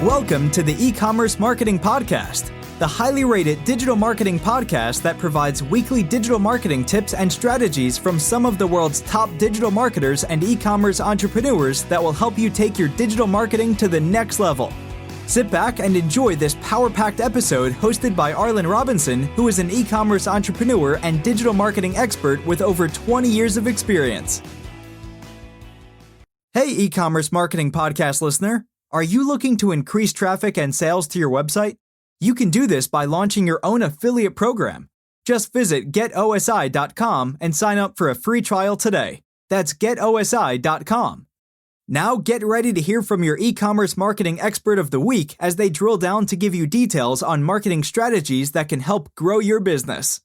Welcome to the Ecommerce Marketing Podcast, the highly rated digital marketing podcast that provides weekly digital marketing tips and strategies from some of the world's top digital marketers and e-commerce entrepreneurs that will help you take your digital marketing to the next level. Sit back and enjoy this power-packed episode hosted by Arlen Robinson, who is an e-commerce entrepreneur and digital marketing expert with over 20 years of experience. Hey, Ecommerce Marketing Podcast listener. Are you looking to increase traffic and sales to your website? You can do this by launching your own affiliate program. Just visit getosi.com and sign up for a free trial today. That's getosi.com. Now get ready to hear from your e-commerce marketing expert of the week as they drill down to give you details on marketing strategies that can help grow your business.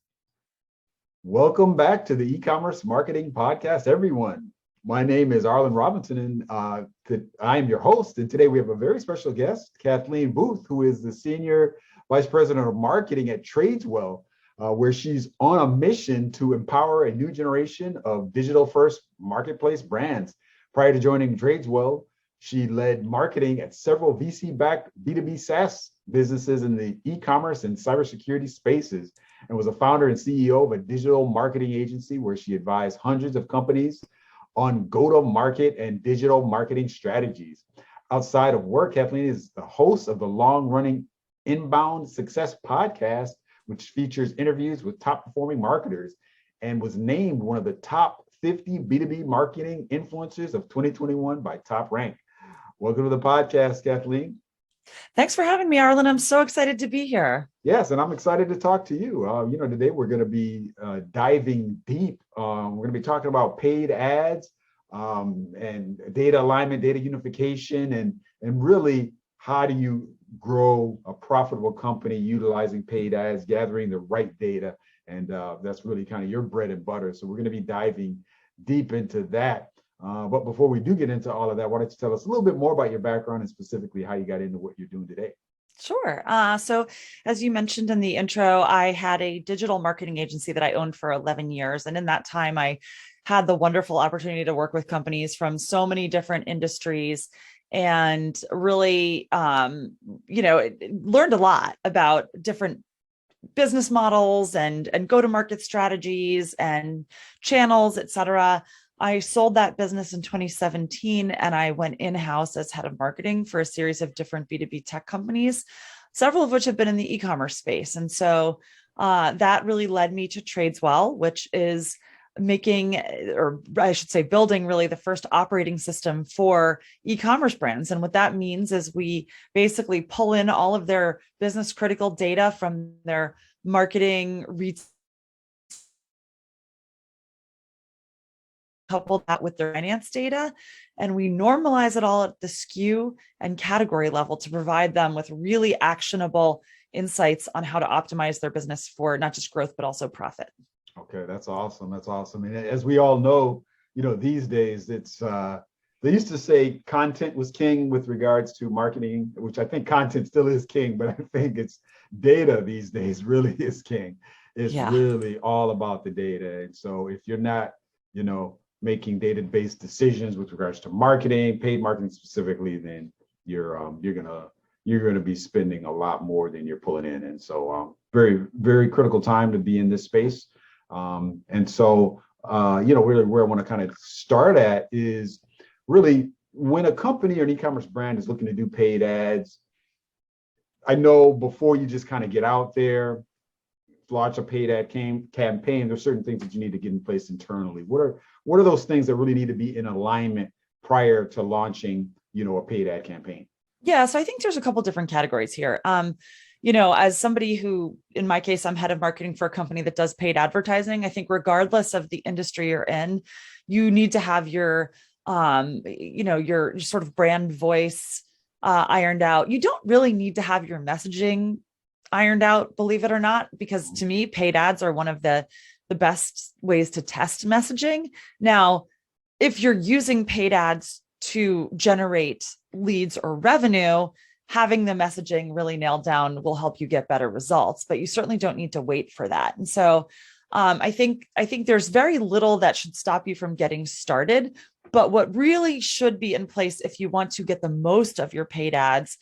Welcome back to the E-commerce Marketing Podcast, everyone. My name is Arlen Robinson, and I am your host. And today we have a very special guest, Kathlween Booth, who is the Senior Vice President of Marketing at Tradeswell, where she's on a mission to empower a new generation of digital-first marketplace brands. Prior to joining Tradeswell, she led marketing at several VC-backed B2B SaaS businesses in the e-commerce and cybersecurity spaces, and was a founder and CEO of a digital marketing agency where she advised hundreds of companies on go-to-market and digital marketing strategies. Outside of work, Kathleen is the host of the long-running Inbound Success podcast, which features interviews with top-performing marketers, and was named one of the top 50 B2B Marketing Influencers of 2021 by TopRank. Welcome to the podcast, Kathleen. Thanks for having me, Arlen. I'm so excited to be here. Yes, and I'm excited to talk to you. Today we're going to be diving deep. We're going to be talking about paid ads and data alignment, data unification, and really how do you grow a profitable company utilizing paid ads, gathering the right data, and that's really kind of your bread and butter. So we're going to be diving deep into that. But before we do get into all of that, why don't you tell us a little bit more about your background and specifically how you got into what you're doing today? Sure. So as you mentioned in the intro, I had a digital marketing agency that I owned for 11 years. And in that time, I had the wonderful opportunity to work with companies from so many different industries and really, learned a lot about different business models and go-to-market strategies and channels, et cetera. I sold that business in 2017, and I went in-house as head of marketing for a series of different B2B tech companies, several of which have been in the e-commerce space. And so that really led me to Tradeswell, which is building really the first operating system for e-commerce brands. And what that means is we basically pull in all of their business critical data from their marketing, couple that with their finance data, and we normalize it all at the SKU and category level to provide them with really actionable insights on how to optimize their business for not just growth, but also profit. Okay, that's awesome. That's awesome. And as we all know, these days it's, they used to say content was king with regards to marketing, which I think content still is king, but I think it's data these days really is king. It's really all about the data. And so if you're not, making data-based decisions with regards to marketing, paid marketing specifically, then you're gonna be spending a lot more than you're pulling in. And so very, very critical time to be in this space. And so really where I want to kind of start at is really when a company or an e-commerce brand is looking to do paid ads. I know before you just kind of get out there, launch a paid ad campaign, there's certain things that you need to get in place internally. What are those things that really need to be in alignment prior to launching, a paid ad campaign? Yeah, so I think there's a couple different categories here. As somebody who, in my case, I'm head of marketing for a company that does paid advertising, I think regardless of the industry you're in, you need to have your sort of brand voice ironed out. You don't really need to have your messaging ironed out, believe it or not, because to me, paid ads are one of the best ways to test messaging. Now, if you're using paid ads to generate leads or revenue, having the messaging really nailed down will help you get better results, but you certainly don't need to wait for that. And so I think there's very little that should stop you from getting started. But what really should be in place if you want to get the most of your paid ads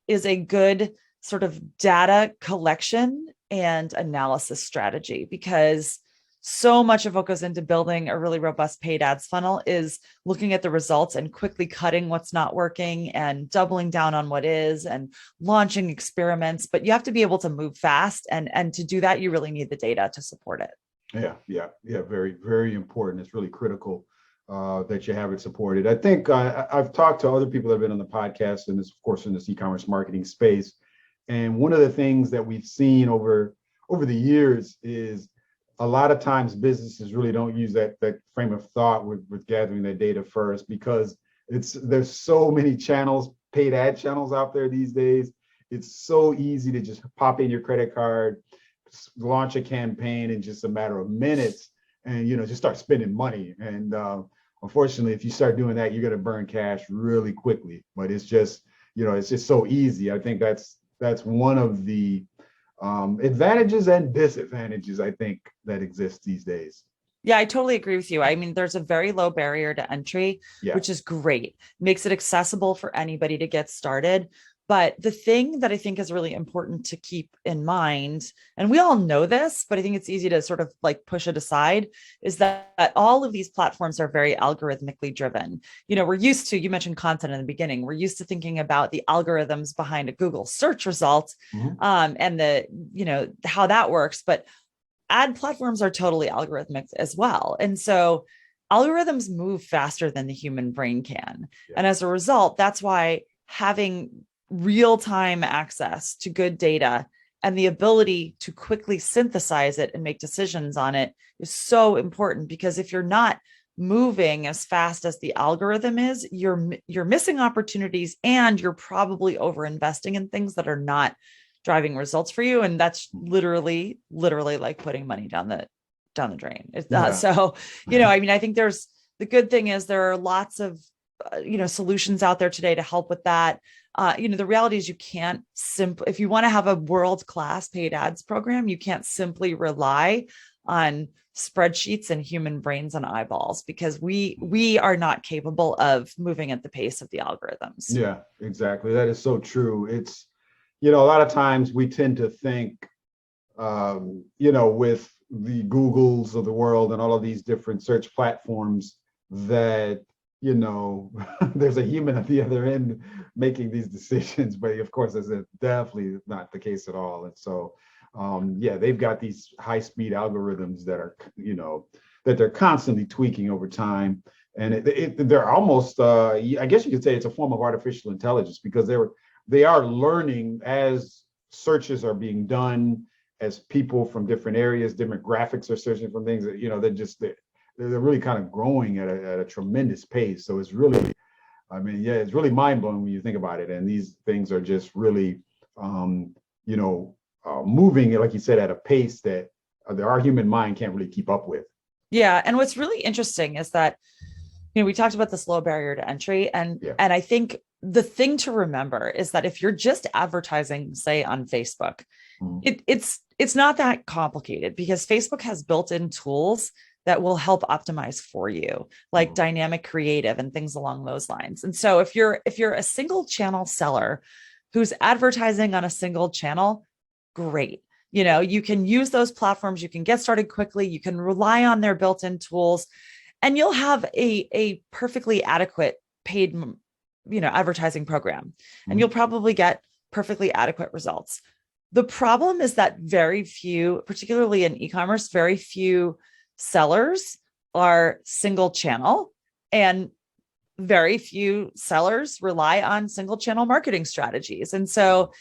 is a good sort of data collection and analysis strategy, because so much of what goes into building a really robust paid ads funnel is looking at the results and quickly cutting what's not working and doubling down on what is and launching experiments. But you have to be able to move fast. And to do that, you really need the data to support it. Yeah. Very, very important. It's really critical that you have it supported. I think I've talked to other people that have been on the podcast, and this, of course, in this e-commerce marketing space. And one of the things that we've seen over the years is a lot of times businesses really don't use that frame of thought with gathering their data first, because there's so many channels, paid ad channels out there these days. It's so easy to just pop in your credit card, launch a campaign in just a matter of minutes, and just start spending money. And unfortunately, if you start doing that, you're going to burn cash really quickly. But it's just so easy. I think that's one of the advantages and disadvantages, I think, that exist these days. Yeah, I totally agree with you. I mean, there's a very low barrier to entry, which is great. Makes it accessible for anybody to get started. But the thing that I think is really important to keep in mind, and we all know this, but I think it's easy to sort of like push it aside, is that all of these platforms are very algorithmically driven. We're used to, you mentioned content in the beginning, we're used to thinking about the algorithms behind a Google search result, and how that works. But ad platforms are totally algorithmic as well. And so algorithms move faster than the human brain can. Yeah. And as a result, that's why having real-time access to good data and the ability to quickly synthesize it and make decisions on it is so important, because if you're not moving as fast as the algorithm is, you're missing opportunities, and you're probably over-investing in things that are not driving results for you. And that's literally like putting money down the drain. So, I think the good thing is there are lots of solutions out there today to help with that. The reality is you can't if you want to have a world-class paid ads program, you can't simply rely on spreadsheets and human brains and eyeballs, because we are not capable of moving at the pace of the algorithms. Yeah, exactly. That is so true. It's, a lot of times we tend to think, with the Googles of the world and all of these different search platforms, that there's a human at the other end making these decisions, but of course that's definitely not the case at all. And so they've got these high-speed algorithms that are that they're constantly tweaking over time, and they're almost I guess you could say it's a form of artificial intelligence, because they are learning as searches are being done, as people from different areas, demographics are searching for things that they're really kind of growing at a tremendous pace. So it's really, it's really mind-blowing when you think about it. And these things are just really, moving, like you said, at a pace that our human mind can't really keep up with. Yeah. And what's really interesting is that, we talked about this low barrier to entry. And I think the thing to remember is that if you're just advertising, say on Facebook, it's not that complicated, because Facebook has built-in tools that will help optimize for you, like dynamic creative and things along those lines. And so if you're a single channel seller who's advertising on a single channel, great. You can use those platforms, you can get started quickly, you can rely on their built-in tools, and you'll have a perfectly adequate paid, advertising program, and you'll probably get perfectly adequate results. The problem is that very few, particularly in e-commerce, very few sellers are single channel, and very few sellers rely on single channel marketing strategies. And so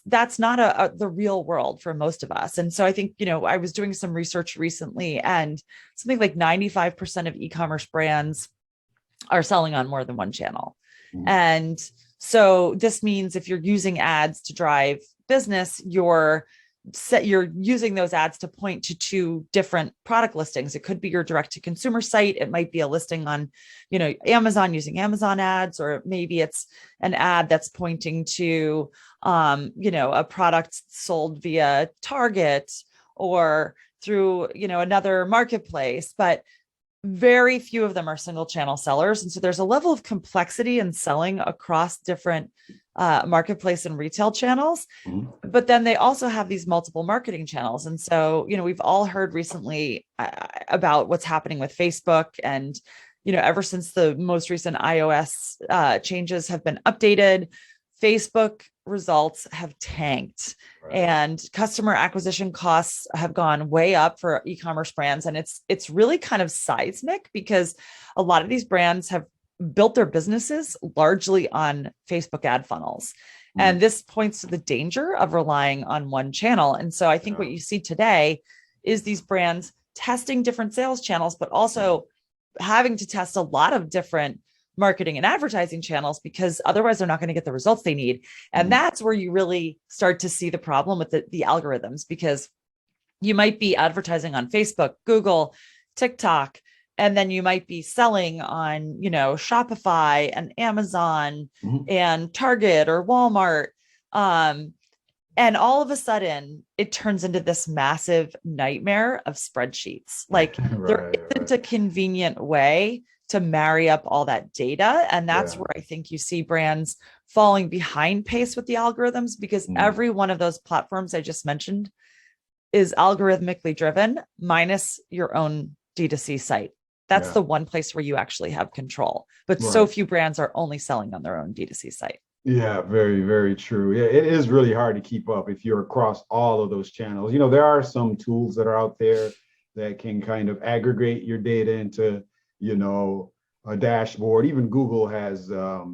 that's not the real world for most of us. And so I think, I was doing some research recently, and something like 95% of e-commerce brands are selling on more than one channel. And so this means if you're using ads to drive business, you're using those ads to point to two different product listings. It could be your direct to consumer site. It might be a listing on, Amazon, using Amazon ads, or maybe it's an ad that's pointing to, a product sold via Target or through, another marketplace, but very few of them are single channel sellers. And so there's a level of complexity in selling across different marketplace and retail channels, but then they also have these multiple marketing channels. And so, we've all heard recently about what's happening with Facebook, and, ever since the most recent iOS changes have been updated, Facebook results have tanked, and customer acquisition costs have gone way up for e-commerce brands. And it's really kind of seismic, because a lot of these brands have built their businesses largely on Facebook ad funnels. And this points to the danger of relying on one channel. And so I think what you see today is these brands testing different sales channels, but also having to test a lot of different marketing and advertising channels, because otherwise they're not going to get the results they need. And that's where you really start to see the problem with the algorithms, because you might be advertising on Facebook, Google, TikTok, and then you might be selling on, Shopify and Amazon and Target or Walmart. And all of a sudden it turns into this massive nightmare of spreadsheets. Like there isn't a convenient way to marry up all that data. And that's where I think you see brands falling behind pace with the algorithms, because every one of those platforms I just mentioned is algorithmically driven, minus your own D2C site. That's the one place where you actually have control, but so few brands are only selling on their own D2C site. Yeah, very, very true. Yeah, it is really hard to keep up if you're across all of those channels. There are some tools that are out there that can kind of aggregate your data into, a dashboard. Even Google has a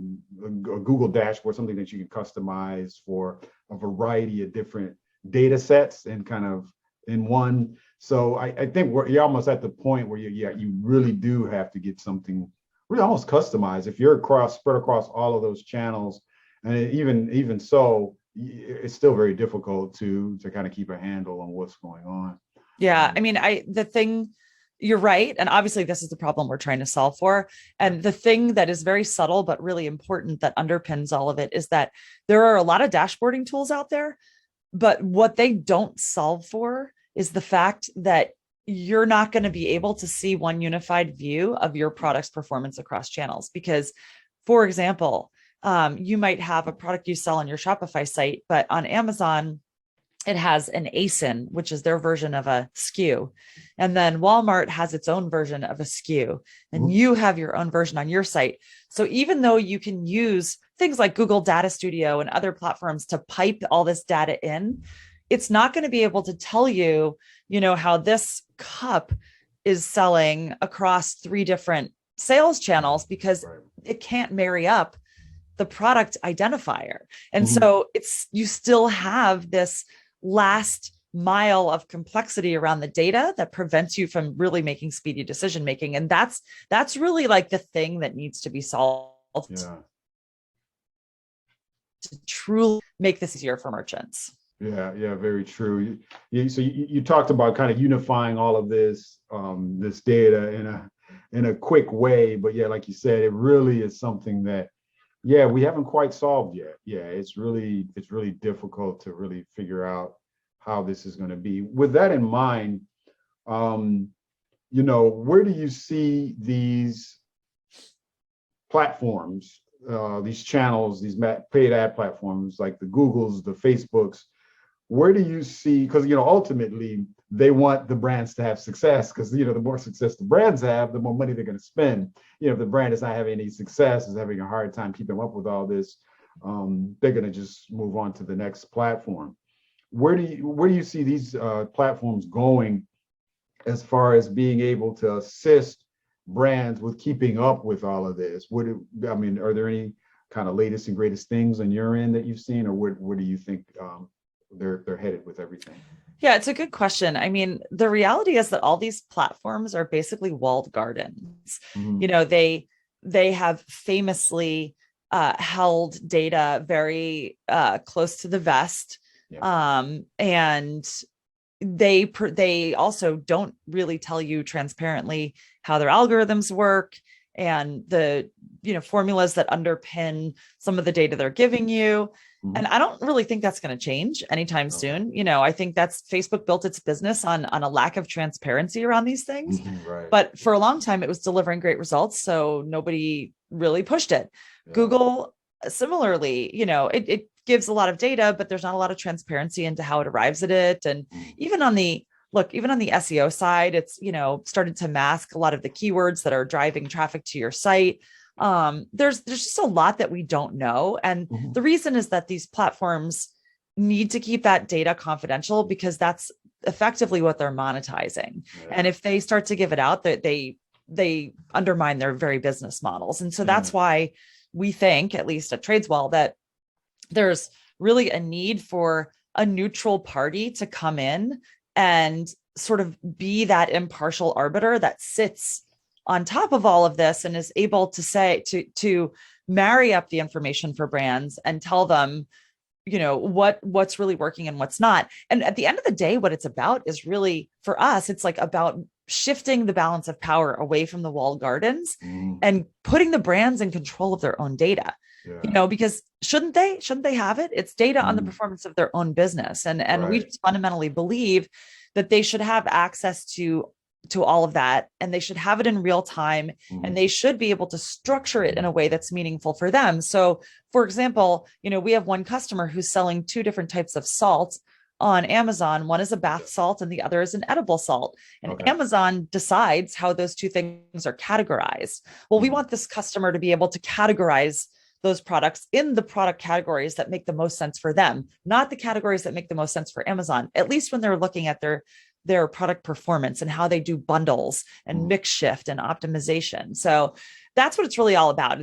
Google dashboard, something that you can customize for a variety of different data sets and kind of in one. So I think you're almost at the point where you really do have to get something really almost customized. If you're spread across all of those channels, and even so, it's still very difficult to kind of keep a handle on what's going on. Yeah, I mean, you're right. And obviously this is the problem we're trying to solve for. And the thing that is very subtle, but really important, that underpins all of it, is that there are a lot of dashboarding tools out there, but what they don't solve for is the fact that you're not going to be able to see one unified view of your product's performance across channels. Because, for example, you might have a product you sell on your Shopify site, but on Amazon, it has an ASIN, which is their version of a SKU. And then Walmart has its own version of a SKU, and you have your own version on your site. So even though you can use things like Google Data Studio and other platforms to pipe all this data in, it's not going to be able to tell you, how this cup is selling across 3 different sales channels, because it can't marry up the product identifier. And so you still have this last mile of complexity around the data that prevents you from really making speedy decision making. And that's really like the thing that needs to be solved to truly make this easier for merchants. Yeah, very true. So you talked about kind of unifying all of this this data in a quick way, but like you said, it really is something that we haven't quite solved yet. It's really difficult to really figure out how this is going to be. With that in mind, where do you see these platforms, these channels, these paid ad platforms like the Googles, the Facebooks? Where do you see, because ultimately they want the brands to have success, because the more success the brands have, the more money they're going to spend. If the brand is not having any success, is having a hard time keeping up with all this, they're going to just move on to the next platform. Where do you see these platforms going as far as being able to assist brands with keeping up with all of this? Are there any kind of latest and greatest things on your end that you've seen, or where do you think they're headed with everything? Yeah, it's a good question. I mean, the reality is that all these platforms are basically walled gardens. They have famously held data very close to the vest. And they also don't really tell you transparently how their algorithms work and the formulas that underpin some of the data they're giving you. And I don't really think that's going to change anytime soon. I think Facebook built its business on a lack of transparency around these things. But for a long time, it was delivering great results, so nobody really pushed it. Google similarly, it gives a lot of data, but there's not a lot of transparency into how it arrives at it. And even on the SEO side, it's, started to mask a lot of the keywords that are driving traffic to your site. There's just a lot that we don't know. And the reason is that these platforms need to keep that data confidential because that's effectively what they're monetizing. Yeah. And if they start to give it out, that they undermine their very business models. And so that's why we think, at least at Tradeswell, that there's really a need for a neutral party to come in and sort of be that impartial arbiter that sits on top of all of this and is able to say, to marry up the information for brands and tell them, what's really working and what's not. And at the end of the day, what it's about is really, for us, it's like about shifting the balance of power away from the walled gardens and putting the brands in control of their own data. Yeah. Because shouldn't they have it? It's data on the performance of their own business. And right. We just fundamentally believe that they should have access to all of that, and they should have it in real time, and they should be able to structure it in a way that's meaningful for them. So, for example, we have one customer who's selling 2 different types of salt on Amazon. One is a bath salt and the other is an edible salt. And Amazon decides how those 2 things are categorized. Well, we want this customer to be able to categorize those products in the product categories that make the most sense for them, not the categories that make the most sense for Amazon, at least when they're looking at their product performance and how they do bundles and mix shift and optimization. So that's what it's really all about.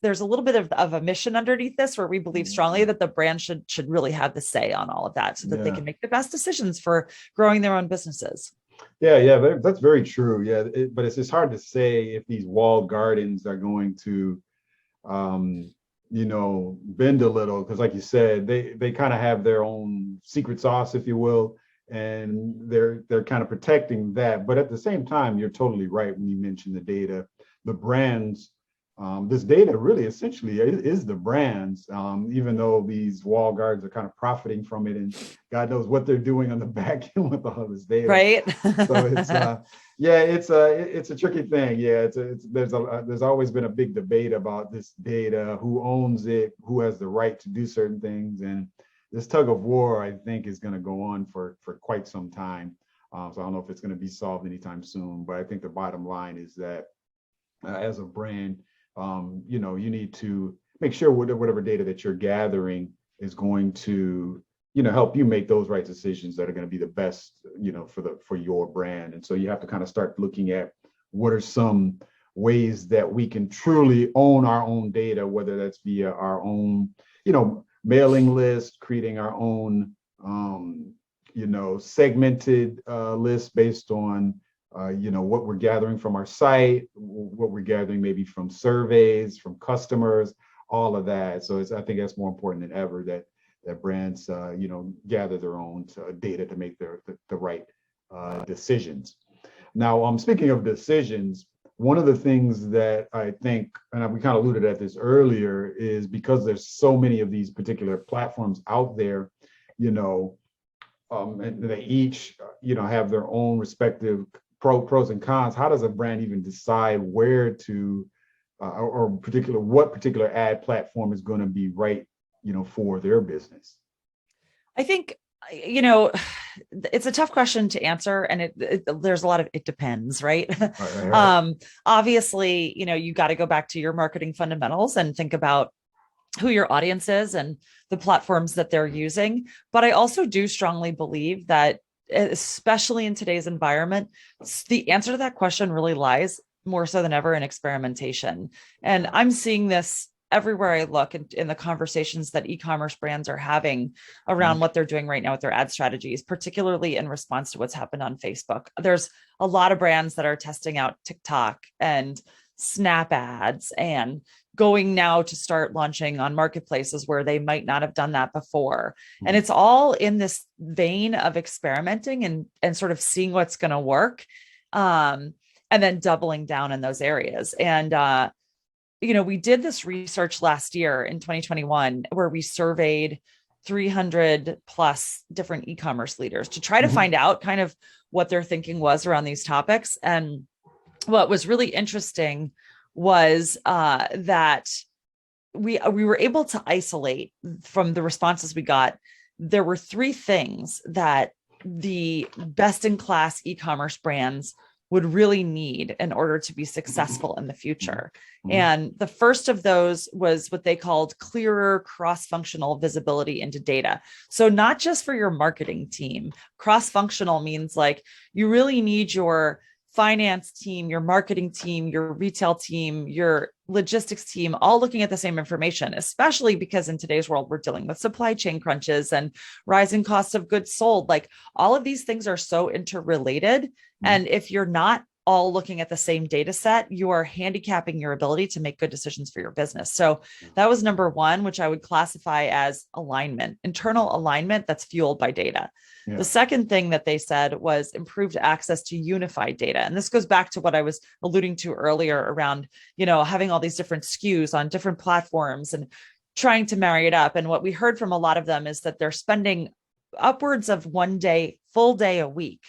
There's a little bit of a mission underneath this, where we believe strongly that the brand should really have the say on all of that, so that they can make the best decisions for growing their own businesses. Yeah, but that's very true. Yeah, but it's just hard to say if these walled gardens are going to, bend a little, because like you said, they kind of have their own secret sauce, if you will. And they're kind of protecting that. But at the same time, you're totally right when you mention the data, the brands. This data really essentially is the brands, even though these walled gardens are kind of profiting from it, and God knows what they're doing on the back end with all this data. Right. So it's a tricky thing. Yeah, there's always been a big debate about this data, who owns it, who has the right to do certain things, and this tug of war, I think, is going to go on for quite some time. So I don't know if it's going to be solved anytime soon, but I think the bottom line is that as a brand, you need to make sure whatever data that you're gathering is going to, help you make those right decisions that are going to be the best, for your brand. And so you have to kind of start looking at what are some ways that we can truly own our own data, whether that's via our own, mailing list, creating our own, segmented list based on, what we're gathering from our site, what we're gathering maybe from surveys, from customers, all of that. So I think that's more important than ever that brands, gather their own data to make the right decisions. Now, speaking of decisions, one of the things that I think, and we kind of alluded at this earlier, is because there's so many of these particular platforms out there, and they each, have their own respective pros and cons. How does a brand even decide where to, what particular ad platform is going to be right, for their business? I think, it's a tough question to answer, and there's a lot of, it depends, right? Right. Obviously, you got to go back to your marketing fundamentals and think about who your audience is and the platforms that they're using. But I also do strongly believe that, especially in today's environment, the answer to that question really lies more so than ever in experimentation. And I'm seeing this everywhere I look in the conversations that e-commerce brands are having around what they're doing right now with their ad strategies, particularly in response to what's happened on Facebook. There's a lot of brands that are testing out TikTok and Snap ads and going now to start launching on marketplaces where they might not have done that before. And it's all in this vein of experimenting and sort of seeing what's going to work, and then doubling down in those areas. And, we did this research last year in 2021 where we surveyed 300 plus different e-commerce leaders to try to find out kind of what their thinking was around these topics. And what was really interesting was that we were able to isolate from the responses we got. There were three things that the best-in-class e-commerce brands would really need in order to be successful in the future. And the first of those was what they called clearer cross-functional visibility into data. So not just for your marketing team, cross-functional means like you really need your finance team, your marketing team, your retail team, your logistics team, all looking at the same information, especially because in today's world, we're dealing with supply chain crunches and rising costs of goods sold. Like all of these things are so interrelated. And if you're not all looking at the same data set, you are handicapping your ability to make good decisions for your business. So that was number one, which I would classify as alignment, internal alignment that's fueled by data. The second thing that they said was improved access to unified data. And this goes back to what I was alluding to earlier around, having all these different SKUs on different platforms and trying to marry it up. And what we heard from a lot of them is that they're spending upwards of full day a week,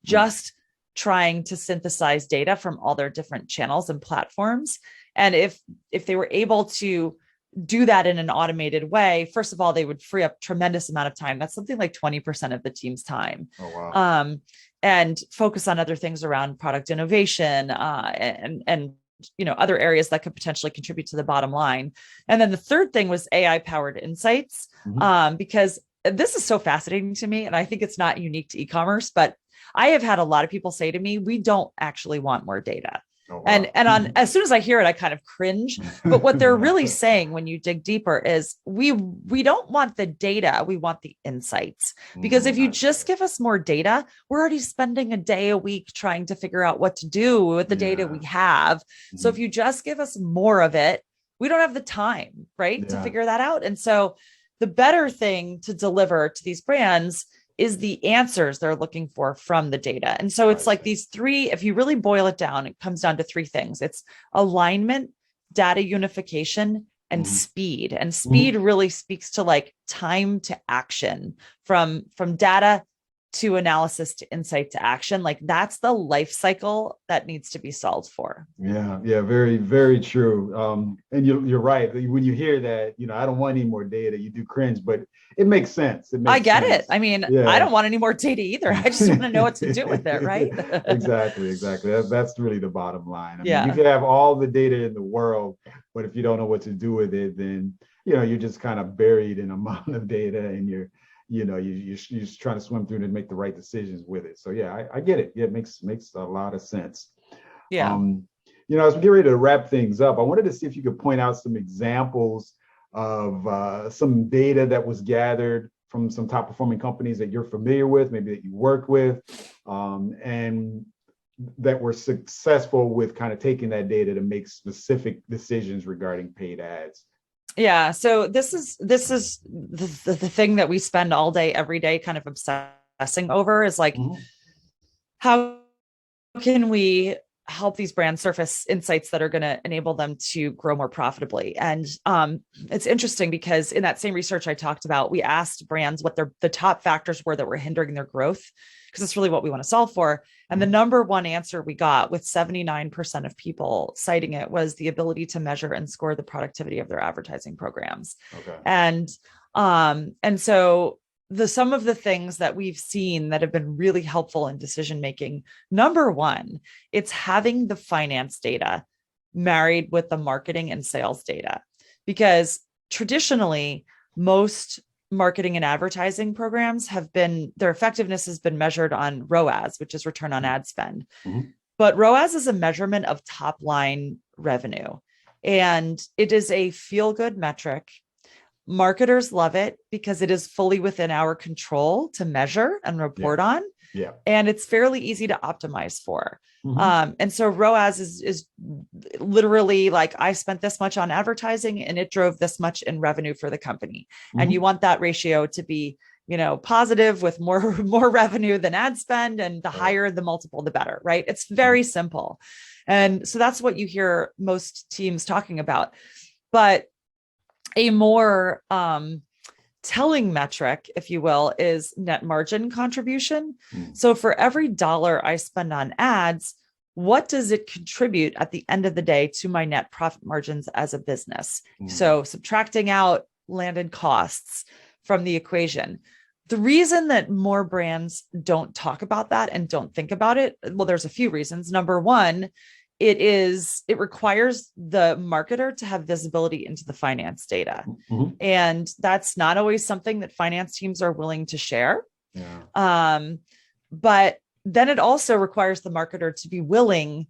just trying to synthesize data from all their different channels and platforms. And if they were able to do that in an automated way, first of all, they would free up tremendous amount of time. That's something like 20% of the team's time. Oh, wow. And focus on other things around product innovation and other areas that could potentially contribute to the bottom line. And then the third thing was AI powered insights, because this is so fascinating to me. And I think it's not unique to e-commerce, but I have had a lot of people say to me, we don't actually want more data. Oh, wow. And as soon as I hear it, I kind of cringe. But what they're really saying when you dig deeper is we don't want the data, we want the insights. Because if you just give us more data, we're already spending a day a week trying to figure out what to do with the data we have. So if you just give us more of it, we don't have the time, right, to figure that out. And so the better thing to deliver to these brands is the answers they're looking for from the data. And so it's like these three, if you really boil it down, it comes down to three things. It's alignment, data unification, and speed. And speed really speaks to like time to action, from data to analysis to insight to action. Like that's the life cycle that needs to be solved for. Yeah, very, very true. And you're right. When you hear that, I don't want any more data, you do cringe, but it makes sense. I get it. I mean, I don't want any more data either. I just want to know what to do with it, right? Exactly. That's really the bottom line. I mean, you can have all the data in the world, but if you don't know what to do with it, then, you're just kind of buried in a mountain of data and you're just trying to swim through it and make the right decisions with it. So I get it. Yeah, it makes a lot of sense. Yeah. As we get ready to wrap things up, I wanted to see if you could point out some examples of some data that was gathered from some top performing companies that you're familiar with, maybe that you work with, and that were successful with kind of taking that data to make specific decisions regarding paid ads. Yeah. So this is the thing that we spend all day, every day kind of obsessing over is like, how can we help these brands surface insights that are going to enable them to grow more profitably? And it's interesting because in that same research I talked about, we asked brands what the top factors were that were hindering their growth, because that's really what we want to solve for. And the number one answer we got, with 79% of people citing it, was the ability to measure and score the productivity of their advertising programs. Okay. And so some of the things that we've seen that have been really helpful in decision making, number one, it's having the finance data married with the marketing and sales data, because traditionally most marketing and advertising programs their effectiveness has been measured on ROAS, which is return on ad spend. But ROAS is a measurement of top line revenue, and it is a feel good metric. Marketers love it because it is fully within our control to measure and report on. Yeah. And it's fairly easy to optimize for. And so ROAS is literally like, I spent this much on advertising and it drove this much in revenue for the company. And you want that ratio to be, positive, with more revenue than ad spend, and the higher the multiple, the better, right? It's very simple. And so that's what you hear most teams talking about. But a more telling metric, if you will, is net margin contribution. So for every dollar I spend on ads, what does it contribute at the end of the day to my net profit margins as a business? So subtracting out landed costs from the equation. The reason that more brands don't talk about that and don't think about it, well, there's a few reasons. Number one, it requires the marketer to have visibility into the finance data. And that's not always something that finance teams are willing to share. But then it also requires the marketer to be willing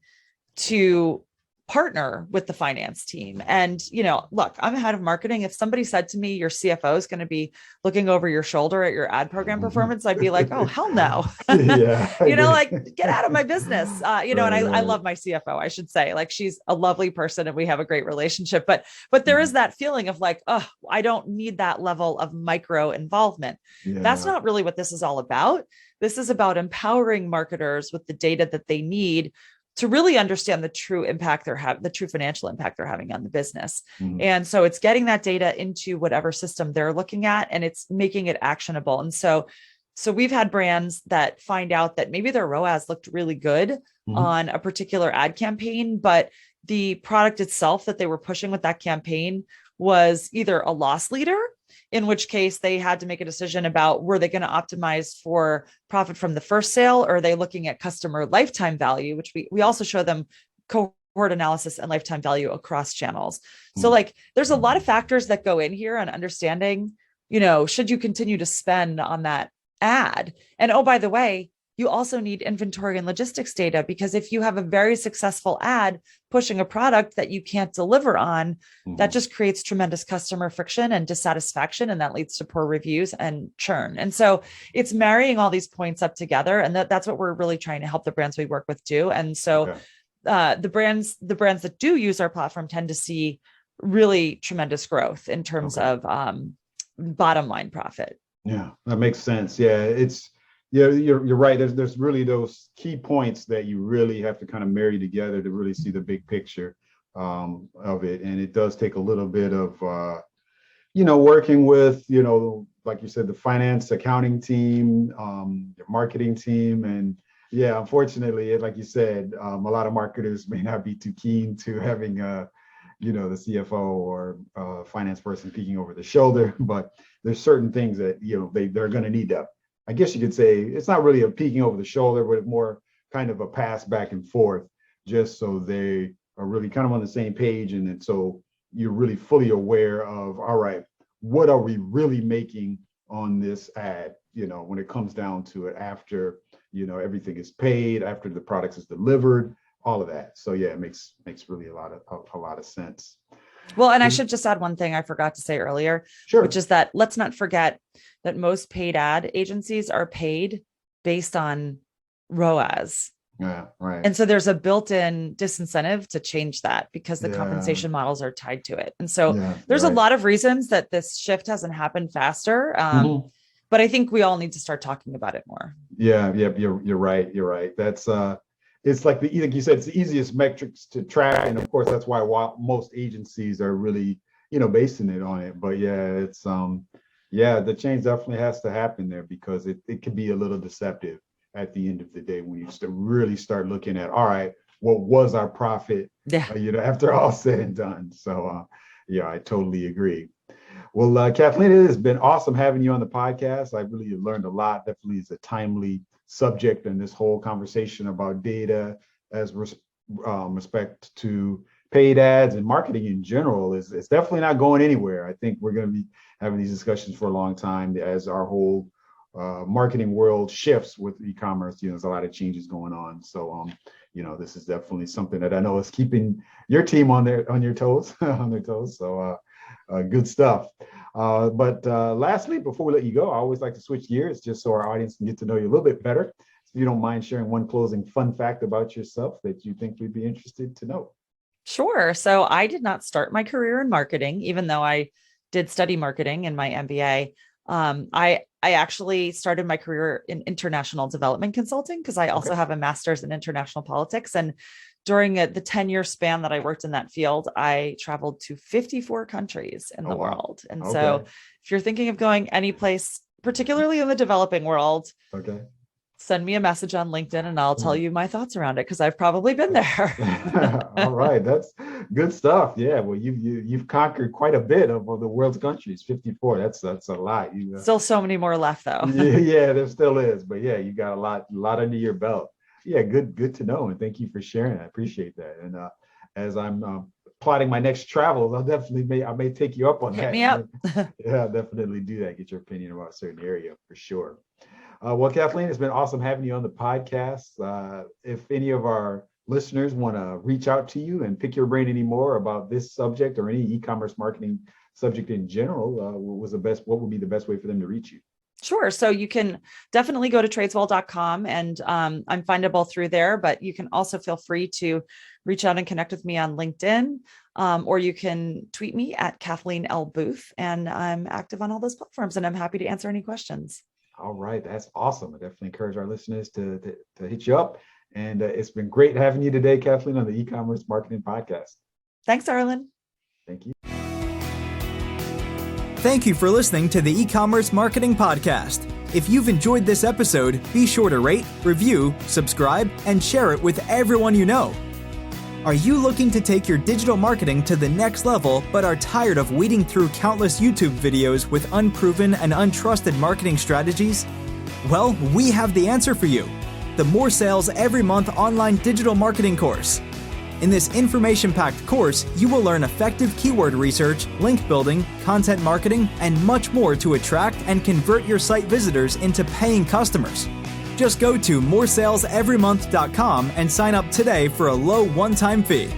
to partner with the finance team. And, look, I'm head of marketing. If somebody said to me, your CFO is going to be looking over your shoulder at your ad program performance, I'd be like, oh, hell no. Get out of my business. And I love my CFO, I should say, like, she's a lovely person and we have a great relationship, but there is that feeling of like, oh, I don't need that level of micro involvement. That's not really what this is all about. This is about empowering marketers with the data that they need to really understand the true impact the true financial impact they're having on the business. And so it's getting that data into whatever system they're looking at, and it's making it actionable. And so we've had brands that find out that maybe their ROAS looked really good on a particular ad campaign, but the product itself that they were pushing with that campaign was either a loss leader, in which case they had to make a decision about, were they going to optimize for profit from the first sale, or are they looking at customer lifetime value, which we also show them cohort analysis and lifetime value across channels. So like, there's a lot of factors that go in here on understanding, should you continue to spend on that ad? And oh, by the way, you also need inventory and logistics data, because if you have a very successful ad pushing a product that you can't deliver on, that just creates tremendous customer friction and dissatisfaction, and that leads to poor reviews and churn. And so it's marrying all these points up together, and that's what we're really trying to help the brands we work with do. And so the brands that do use our platform tend to see really tremendous growth in terms of bottom line profit. Yeah, that makes sense. Yeah, you're right. There's really those key points that you really have to kind of marry together to really see the big picture of it. And it does take a little bit of, working with, like you said, the finance accounting team, your marketing team. And yeah, unfortunately, like you said, a lot of marketers may not be too keen to having the CFO or finance person peeking over the shoulder, but there's certain things that, they're going to need to, I guess you could say, it's not really a peeking over the shoulder, but more kind of a pass back and forth, just so they are really kind of on the same page. And then so you're really fully aware of, all right, what are we really making on this ad, when it comes down to it, after, everything is paid, after the product is delivered, all of that. So yeah, it makes really a lot of sense. Well, and I should just add one thing I forgot to say earlier, which is that let's not forget that most paid ad agencies are paid based on ROAS. Yeah, right. And so there's a built-in disincentive to change that, because the compensation models are tied to it. And so there's a lot of reasons that this shift hasn't happened faster. But I think we all need to start talking about it more. Yeah, you're right. You're right. That's it's like like you said, it's the easiest metrics to track, and of course that's why most agencies are really basing it on it. But yeah, it's the change definitely has to happen there, because it can be a little deceptive at the end of the day when you really start looking at, all right, what was our profit? After all said and done. So I totally agree. Well, Kathleen, it has been awesome having you on the podcast. I really learned a lot. Definitely is a timely subject, and this whole conversation about data as respect to paid ads and marketing in general is definitely not going anywhere. I think we're going to be having these discussions for a long time as our whole marketing world shifts with e-commerce. There's a lot of changes going on. So, this is definitely something that I know is keeping your team on their toes. So, good stuff. But lastly, before we let you go, I always like to switch gears just so our audience can get to know you a little bit better. If you don't mind sharing one closing fun fact about yourself that you think we'd be interested to know. Sure. So I did not start my career in marketing, even though I did study marketing in my MBA. I actually started my career in international development consulting, because I also have a master's in international politics. And during the 10-year span that I worked in that field, I traveled to 54 countries in the world. And so if you're thinking of going any place, particularly in the developing world, send me a message on LinkedIn and I'll tell you my thoughts around it because I've probably been there. All right, that's good stuff. Yeah, well, you've conquered quite a bit of the world's countries. 54. That's a lot. Still so many more left, though. Yeah, there still is, but yeah, you got a lot under your belt. Yeah, good to know, and thank you for sharing. I appreciate that. And as I'm plotting my next travels, I may take you up on that. Hit me up. Yeah, I'll definitely do that. Get your opinion about a certain area for sure. Well, Kathleen, it's been awesome having you on the podcast. If any of our listeners want to reach out to you and pick your brain any more about this subject or any e-commerce marketing subject in general, what would be the best way for them to reach you? Sure. So you can definitely go to tradeswell.com and I'm findable through there, but you can also feel free to reach out and connect with me on LinkedIn, or you can tweet me at Kathlween Booth, and I'm active on all those platforms and I'm happy to answer any questions. All right. That's awesome. I definitely encourage our listeners to hit you up. And it's been great having you today, Kathleen, on the E-commerce Marketing Podcast. Thanks, Arlen. Thank you. Thank you for listening to the E-commerce Marketing Podcast. If you've enjoyed this episode, be sure to rate, review, subscribe, and share it with everyone you know. Are you looking to take your digital marketing to the next level, but are tired of weeding through countless YouTube videos with unproven and untrusted marketing strategies? Well, we have the answer for you. The More Sales Every Month online digital marketing course. In this information-packed course, you will learn effective keyword research, link building, content marketing, and much more to attract and convert your site visitors into paying customers. Just go to moresaleseverymonth.com and sign up today for a low one-time fee.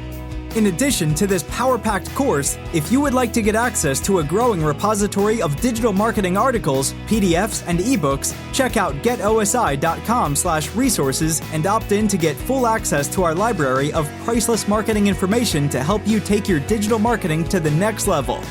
In addition to this power-packed course, if you would like to get access to a growing repository of digital marketing articles, PDFs, and ebooks, check out getosi.com/resources and opt in to get full access to our library of priceless marketing information to help you take your digital marketing to the next level.